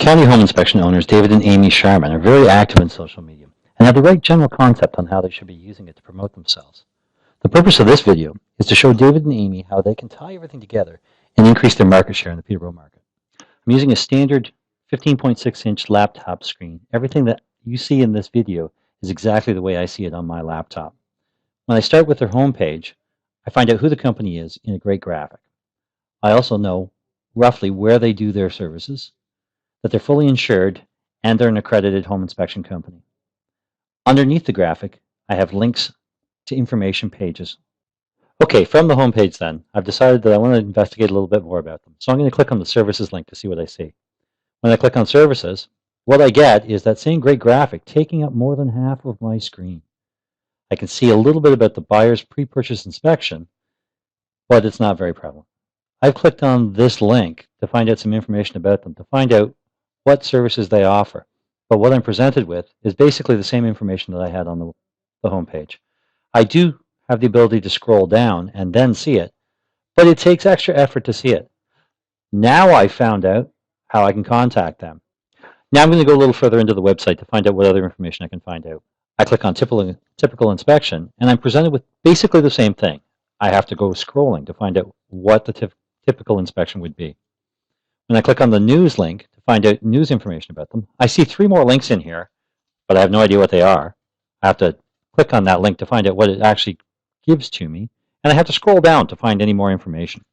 County home inspection owners David and Amy Sharman are very active in social media and have the right general concept on how they should be using it to promote themselves. The purpose of this video is to show David and Amy how they can tie everything together and increase their market share in the Peterborough market. I'm using a standard 15.6-inch laptop screen. Everything that you see in this video is exactly the way I see it on my laptop. When I start with their homepage, I find out who the company is in a great graphic. I also know roughly where they do their services, that they're fully insured, and they're an accredited home inspection company. Underneath the graphic, I have links to information pages. Okay, from the home page then, I've decided that I want to investigate a little bit more about them. So I'm going to click on the services link to see what I see. When I click on services, what I get is that same great graphic taking up more than half of my screen. I can see a little bit about the buyer's pre-purchase inspection, but it's not very prevalent. I've clicked on this link to find out some information about them, to find out what services they offer. But what I'm presented with is basically the same information that I had on the home page. I do have the ability to scroll down and then see it, but it takes extra effort to see it. Now I found out how I can contact them. Now I'm going to go a little further into the website to find out what other information I can find out. I click on typical inspection, and I'm presented with basically the same thing. I have to go scrolling to find out what the typical inspection would be. When I click on the news link to find out news information about them, I see 3 more links in here, but I have no idea what they are. I have to click on that link to find out what it actually gives to me, and I have to scroll down to find any more information.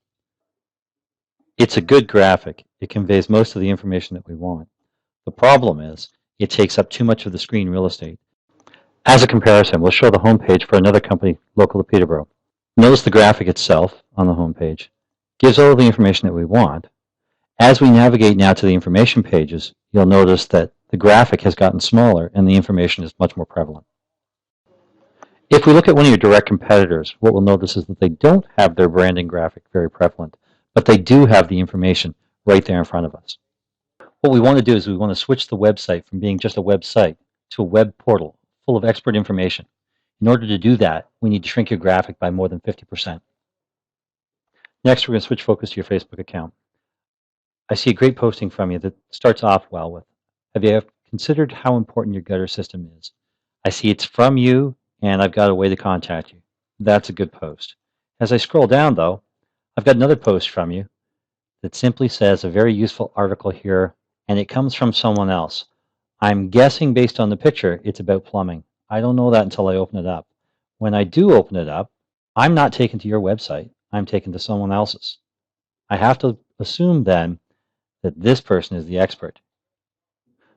It's a good graphic. It conveys most of the information that we want. The problem is it takes up too much of the screen real estate. As a comparison, we'll show the home page for another company local to Peterborough. Notice the graphic itself on the home page gives all the information that we want. As we navigate now to the information pages, you'll notice that the graphic has gotten smaller and the information is much more prevalent. If we look at one of your direct competitors, what we'll notice is that they don't have their branding graphic very prevalent, but they do have the information right there in front of us. What we want to do is we want to switch the website from being just a website to a web portal full of expert information. In order to do that, we need to shrink your graphic by more than 50%. Next, we're going to switch focus to your Facebook account. I see a great posting from you that starts off well with, have you considered how important your gutter system is? I see it's from you, and I've got a way to contact you. That's a good post. As I scroll down, though, I've got another post from you that simply says a very useful article here, and it comes from someone else. I'm guessing based on the picture, it's about plumbing. I don't know that until I open it up. When I do open it up, I'm not taken to your website. I'm taken to someone else's. I have to assume then that this person is the expert.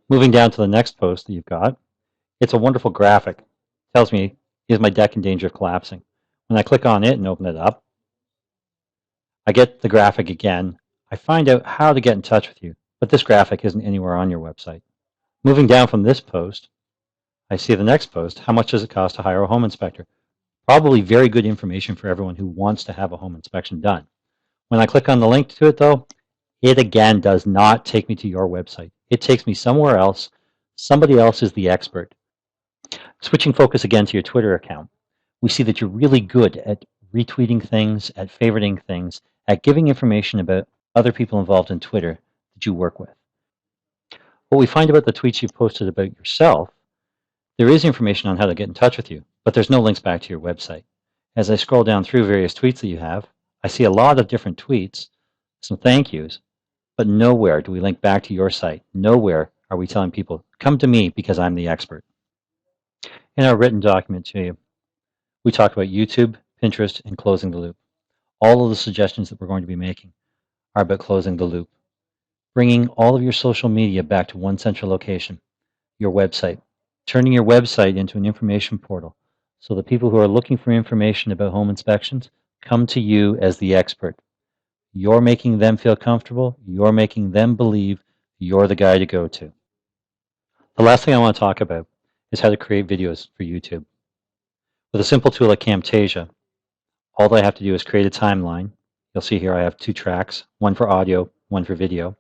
Moving down to the next post that you've got, it's a wonderful graphic. It tells me, is my deck in danger of collapsing? When I click on it and open it up, I get the graphic again. I find out how to get in touch with you, but this graphic isn't anywhere on your website. Moving down from this post, I see the next post, how much does it cost to hire a home inspector? Probably very good information for everyone who wants to have a home inspection done. When I click on the link to it, though, it again does not take me to your website. It takes me somewhere else. Somebody else is the expert. Switching focus again to your Twitter account, we see that you're really good at retweeting things, at favoriting things, at giving information about other people involved in Twitter that you work with. What we find about the tweets you've posted about yourself, there is information on how to get in touch with you, but there's no links back to your website. As I scroll down through various tweets that you have, I see a lot of different tweets, some thank yous, but nowhere do we link back to your site. Nowhere are we telling people, come to me because I'm the expert. In our written document to you, we talk about YouTube, Pinterest, and closing the loop. All of the suggestions that we're going to be making are about closing the loop, bringing all of your social media back to one central location, your website, turning your website into an information portal so that people who are looking for information about home inspections come to you as the expert. You're making them feel comfortable. You're making them believe you're the guy to go to. The last thing I want to talk about is how to create videos for YouTube. With a simple tool like Camtasia, all I have to do is create a timeline. You'll see here I have 2 tracks, one for audio, one for video.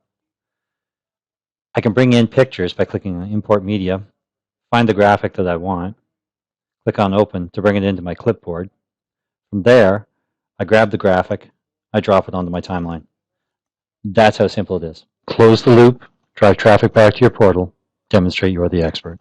I can bring in pictures by clicking on Import Media, find the graphic that I want, click on Open to bring it into my clipboard. From there, I grab the graphic, I drop it onto my timeline. That's how simple it is. Close the loop, drive traffic back to your portal, demonstrate you're the expert.